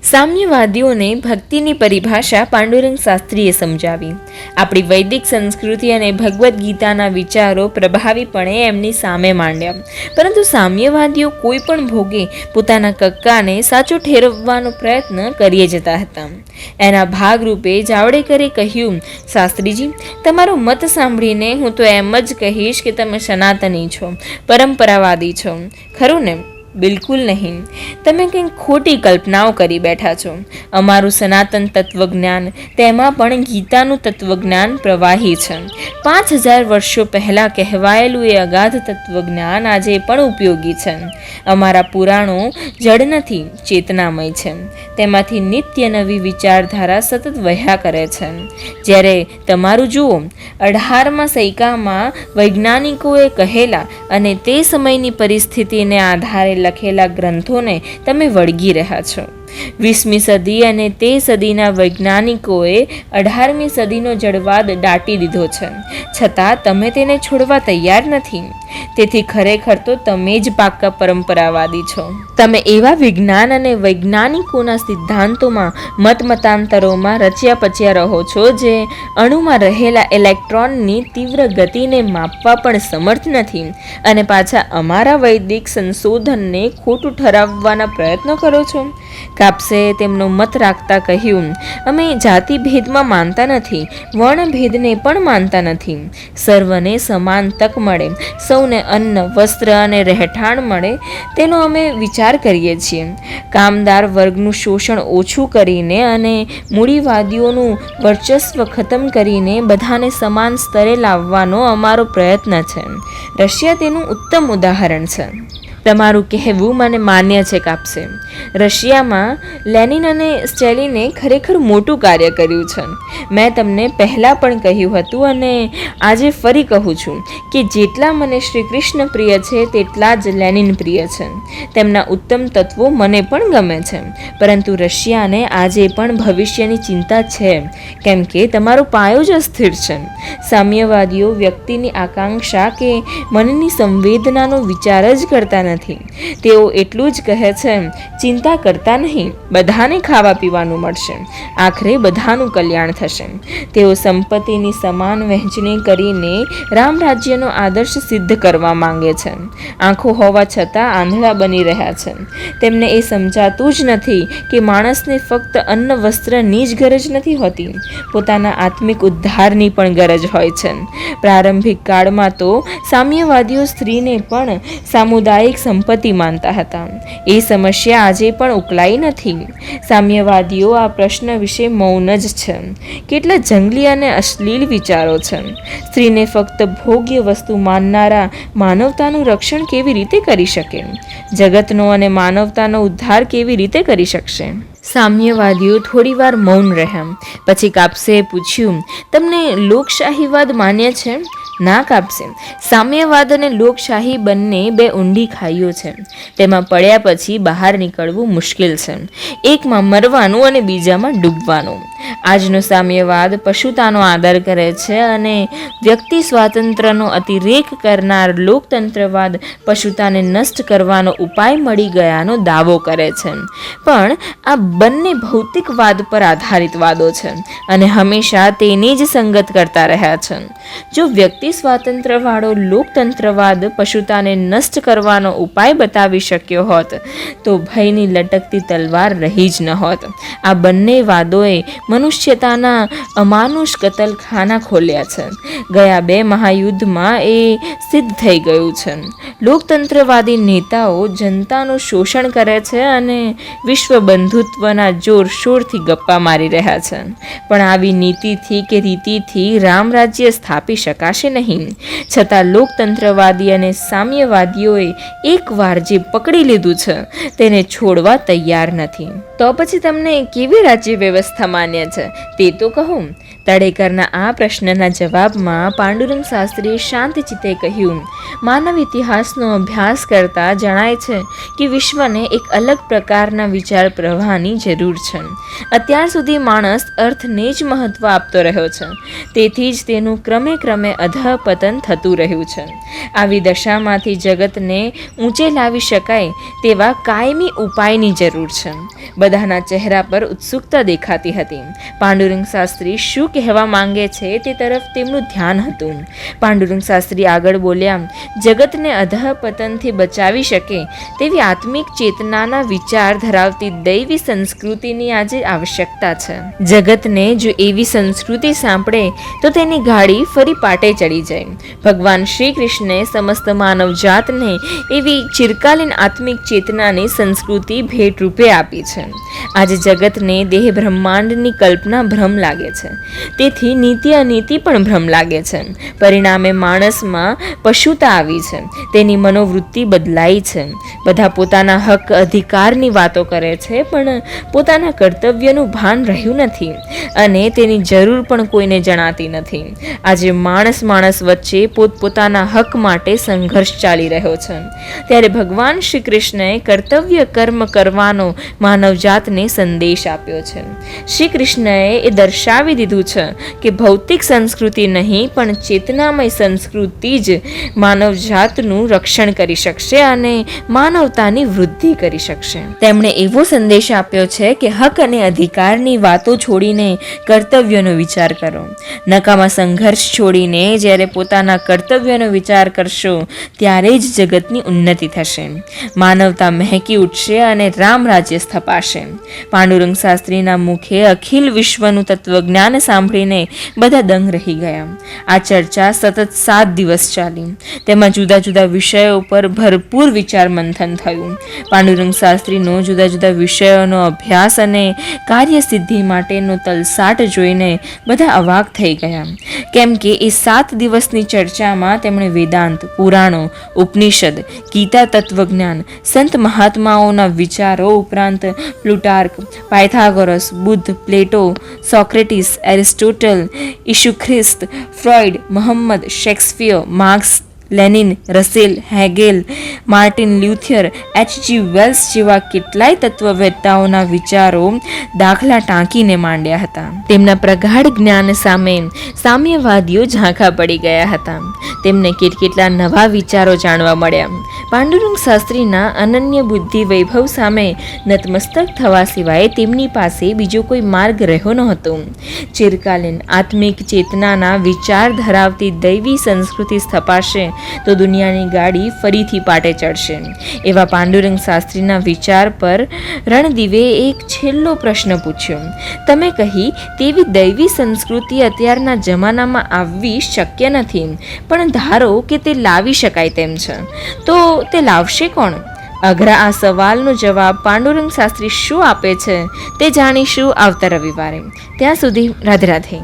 સામ્યવાદીઓને ભક્તિની પરિભાષા પાંડુરંગ શાસ્ત્રીએ સમજાવી. આપણી વૈદિક સંસ્કૃતિ અને ભગવદ્ ગીતાના વિચારો પ્રભાવીપણે એમની સામે માંડ્યા. પરંતુ સામ્યવાદીઓ કોઈ પણ ભોગે પોતાના કક્કાને સાચો ઠેરવવાનો પ્રયત્ન કરીએ જતા હતા. એના ભાગરૂપે જાવડેકરે કહ્યું, શાસ્ત્રીજી, તમારો મત સાંભળીને હું તો એમ જ કહીશ કે તમે સનાતની છો, પરંપરાવાદી છો. ખરું ને? બિલકુલ નહીં. તમે કંઈક ખોટી કલ્પનાઓ કરી બેઠા છો. અમારું સનાતન તત્વજ્ઞાન, તેમાં પણ ગીતાનું તત્વજ્ઞાન પ્રવાહી છે. 5000 વર્ષો પહેલાં કહેવાયેલું એ અગાધ તત્વજ્ઞાન આજે પણ ઉપયોગી છે. અમારા પુરાણો જડ નથી, ચેતનામય છે. તેમાંથી નિત્ય નવી વિચારધારા સતત વહ્યા કરે છે. જ્યારે તમારું જુઓ, 18મા સૈકામાં વૈજ્ઞાનિકોએ કહેલા અને તે સમયની પરિસ્થિતિને આધારે લખેલા ગ્રંથોને તમે વળગી રહ્યા છો. 20મી સદી અને તે સદીના વૈજ્ઞાનિકોએ 18મી સદીનો જડવાદ દાટી દીધો છે, છતાં તમે તેને છોડવા તૈયાર નથી. તેથી ખરેખર તો તમે જ પાક્કા પરંપરાવાદી છો. તમે એવા વિજ્ઞાન અને વૈજ્ઞાનિકોના સિદ્ધાંતોમાં મતાંતરોમાં રચ્યા પચ્યા રહો છો જે અણુમાં રહેલા ઇલેક્ટ્રોનની તીવ્ર ગતિને માપવા પણ સમર્થ નથી, અને પાછા અમારા વૈદિક સંશોધનને ખોટું ઠરાવવાના પ્રયત્નો કરો છો. કાપ્સે તેમનો મત રાખતા કહ્યું, અમે જાતિભેદમાં માનતા નથી, વર્ણભેદને પણ માનતા નથી. સર્વને સમાન તક મળે, સૌને અન્ન, વસ્ત્ર અને રહેઠાણ મળે, તેનો અમે વિચાર કરીએ છીએ. કામદાર વર્ગનું શોષણ ઓછું કરીને અને મૂડીવાદીઓનું વર્ચસ્વ ખતમ કરીને બધાને સમાન સ્તરે લાવવાનો અમારો પ્રયત્ન છે. રશિયા તેનું ઉત્તમ ઉદાહરણ છે. તમારું કહેવું મને માન્ય છે, કાપ્સે. રશિયામાં લેનિન અને સ્ટેલિને ખરેખર મોટું કાર્ય કર્યું છે. મેં તમને પહેલાં પણ કહ્યું હતું અને આજે ફરી કહું છું કે જેટલા મને શ્રી કૃષ્ણ પ્રિય છે તેટલા જ લેનિન પ્રિય છે. તેમના ઉત્તમ તત્વો મને પણ ગમે છે, પરંતુ રશિયાને આજે પણ ભવિષ્યની ચિંતા છે, કેમ કે તમારો પાયો જ અસ્થિર છે. સામ્યવાદીઓ વ્યક્તિની આકાંક્ષા કે મનની સંવેદનાનો વિચાર જ કરતા નથી. તેઓ એટલું જ કહે છે, ચિંતા કરતા નહીં, બધાને ખાવા પીવાનું મળશે, આખરે બધાનું કલ્યાણ થશે. તેઓ સંપત્તિની સમાન વહેંચણી કરીને રામ રાજ્યનો આદર્શ સિદ્ધ કરવા માંગે છે. આંખો હોવા છતાં આંધળા બની રહ્યા છે. તેમને એ સમજાતું જ નથી કે માણસને ફક્ત અન્ન વસ્ત્રની જ ગરજ નથી હોતી, પોતાના આત્મિક ઉદ્ધારની પણ ગરજ હોય છે. પ્રારંભિક કાળમાં તો સામ્યવાદીઓ સ્ત્રીને પણ સામુદાયિક સંપત્તિ માનતા હતા. એ સમસ્યા આજે પણ ઉકેલાઈ નથી. સામ્યવાદીઓ આ પ્રશ્ન વિશે મૌન જ છે. કેટલા જંગલી અને અશ્લીલ વિચારો છે. સ્ત્રીને ફક્ત ભોગ્ય વસ્તુ માનનારા માનવતાનું રક્ષણ કેવી રીતે કરી શકે? જગતનો અને માનવતાનો ઉદ્ધાર કેવી રીતે કરી શકશે? સામ્યવાદીઓ થોડીવાર મૌન રહ્યા. પછી કાપ્સે પૂછ્યું, તમને લોકશાહીવાદ માન્ય છે? ના કાપ્સે, સામ્યવાદ અને લોકશાહી બંને બે ઊંડી ખાઈઓ છે. તેમાં પડ્યા પછી બહાર નીકળવું મુશ્કેલ છે. એકમાં મરવાનું અને બીજામાં ડૂબવાનું. આજનો સામ્યવાદ પશુતાનો આદર કરે છે અને વ્યક્તિ સ્વાતંત્ર્યનો અતિરેક કરનાર લોકતંત્રવાદ પશુતાને નષ્ટ કરવાનો ઉપાય મળી ગયાનો દાવો કરે છે. પણ આ બંને ભૌતિકવાદ પર આધારિત વાદો છે અને હંમેશા તેની જ સંગત કરતા રહ્યા છે. જો વ્યક્તિ સ્વાતંત્ર્યવાળો લોકતંત્રવાદ પશુતાને નષ્ટ કરવાનો ઉપાય બતાવી શક્યો હોત તો ભયની લટકતી તલવાર રહી જ ન હોત. આ બંને વાદોએ મનુષ્યતાના અમાનુષ કતલખાના ખોલ્યા છે. ગયા 2 મહાયુદ્ધમાં એ સિદ્ધ થઈ ગયું છે. લોકતંત્રવાદી નેતાઓ જનતાનું શોષણ કરે છે અને વિશ્વ બંધુત્વના જોરશોરથી ગપ્પા મારી રહ્યા છે. પણ આવી નીતિથી કે રીતિથી રામ રાજ્ય સ્થાપી શકાશે નહીં. છતાં લોકતંત્રવાદી અને સામ્યવાદીઓએ એકવાર જે પકડી લીધું છે તેને છોડવા તૈયાર નથી. તો પછી તમને કેવી રાજ્ય વ્યવસ્થા માન્ય છે તે તો કહો. તડેકરના આ પ્રશ્નના જવાબમાં પાંડુરંગ શાસ્ત્રીએ શાંત ચિત્તે કહ્યું, માનવ ઇતિહાસનો અભ્યાસ કરતા જણાય છે કે વિશ્વને એક અલગ પ્રકારના વિચાર પ્રવાહની જરૂર છે. અત્યાર સુધી માણસ અર્થને જ મહત્વ આપતો રહ્યો છે, તેથી જ તેનું ક્રમે અધઃપતન થતું રહ્યું છે. આવી દશામાંથી જગતને ઊંચે લાવી શકાય તેવા કાયમી ઉપાયની જરૂર છે. બધાના ચહેરા પર ઉત્સુકતા દેખાતી હતી. પાંડુરંગ શાસ્ત્રી શું કહેવા માંગે છે તે તરફ તેમનું ધ્યાન હતું. પાંડુરંગ શાસ્ત્રી આગળ બોલ્યા, જગતને અધઃપતનથી બચાવી શકે તેવી આત્મિક ચેતનાના વિચાર ધરાવતી દૈવી સંસ્કૃતિની આજે આવશ્યકતા છે. જગતને જો એવી સંસ્કૃતિ સાંપડે તો તેની ગાડી ફરી પાટે ચડી જાય. ભગવાન શ્રી કૃષ્ણે સમસ્ત માનવ જાતને એવી ચિરકાલીન આત્મિક ચેતનાની સંસ્કૃતિ ભેટ રૂપે આપી છે. આજે જગતને દેહ બ્રહ્માંડની કલ્પના ભ્રમ લાગે છે, તેથી નીતિ અનીતિ પણ ભ્રમ લાગે છે. પરિણામે માણસમાં પશુતા આવી છે, તેની મનોવૃત્તિ બદલાઈ છે. બધા પોતાના હક અધિકારની વાતો કરે છે, પણ પોતાના કર્તવ્યનું ભાન રહ્યું નથી અને તેની જરૂર પણ કોઈને જણાતી નથી. આજે માણસ વચ્ચે પોતપોતાના હક માટે સંઘર્ષ ચાલી રહ્યો છે. ત્યારે ભગવાન શ્રી કૃષ્ણએ કર્તવ્ય કર્મ કરવાનો માનવજાતને સંદેશ આપ્યો છે. શ્રી કૃષ્ણએ એ દર્શાવી દીધું છે કે ભૌતિક સંસ્કૃતિ નહીં પણ ચેતનામય સંસ્કૃતિ જ માનવજાતનું રક્ષણ કરી શકશે અને માનવતાની વૃદ્ધિ કરી શકશે. તેમણે એવો સંદેશ આપ્યો છે કે હક અને અધિકારની વાતો છોડીને કર્તવ્યનો વિચાર કરો. નકામા સંઘર્ષ છોડીને જ્યારે પોતાના કર્તવ્યનો વિચાર કરશો ત્યારે જ જગતની ઉન્નતિ થશે, માનવતા મહેકી ઉઠશે અને રામ રાજ્ય સ્થપાશે. પાંડુરંગ શાસ્ત્રીના મુખે અખિલ વિશ્વનું તત્વજ્ઞાન સાંભળીને બધા દંગ રહી ગયા. આ ચર્ચા સતત 7 દિવસ ચાલી. તેમાં જુદા જુદા વિષયો પર ભરપૂર વિચાર મંથન થયું. પાંડુરંગ શાસ્ત્રીનો જુદા જુદા વિષયોનો અભ્યાસ અને કાર્યસિદ્ધિ માટેનો તલસાટ જોઈને બધા અવાક થઈ ગયા. કેમ કે એ 7 દિવસની ચર્ચામાં તેમણે વેદાંત, પુરાણો, ઉપનિષદ, ગીતા, તત્વજ્ઞાન, સંત મહાત્માઓના વિચારો ઉપરાંત Plutarch, Pythagoras, Buddha, Plato, Socrates, Aristotle, ઈસુ ખ્રિસ્ત, Freud, Muhammad, Shakespeare, Marx, Lenin, Russell, Hegel, Martin Luther, H.G. Wells જેવા કેટલાય તત્વવેત્તાઓના વિચારો દાખલા ટાંકીને માંડ્યા હતા. તેમના પ્રગાઢ જ્ઞાન સામે સામ્યવાદીઓ ઝાંખા પડી ગયા હતા. તેમને કેટલા નવા વિચારો જાણવા મળ્યા. પાંડુરંગ શાસ્ત્રીના અનન્ય બુદ્ધિ વૈભવ સામે નતમસ્તક થવા સિવાય તેમની પાસે બીજો કોઈ માર્ગ રહ્યો નહોતો. ચિરકાલીન આત્મિક ચેતનાના વિચાર ધરાવતી દૈવી સંસ્કૃતિ સ્થપાશે તો દુનિયાની ગાડી ફરીથી પાટે ચડશે. એવા પાંડુરંગ શાસ્ત્રીના વિચાર પર રણદીવે એક છેલ્લો પ્રશ્ન પૂછ્યો. તમે કહી તેવી દૈવી સંસ્કૃતિ અત્યારના જમાનામાં આવવી શક્ય નથી, પણ ધારો કે તે લાવી શકાય તેમ છે, તો તે લાવશે કોણ? અઘરા આ સવાલનો જવાબ પાંડુરંગ શાસ્ત્રી શું આપે છે તે જાણીશું આવતા રવિવારે. ત્યાં સુધી રાધે રાધે.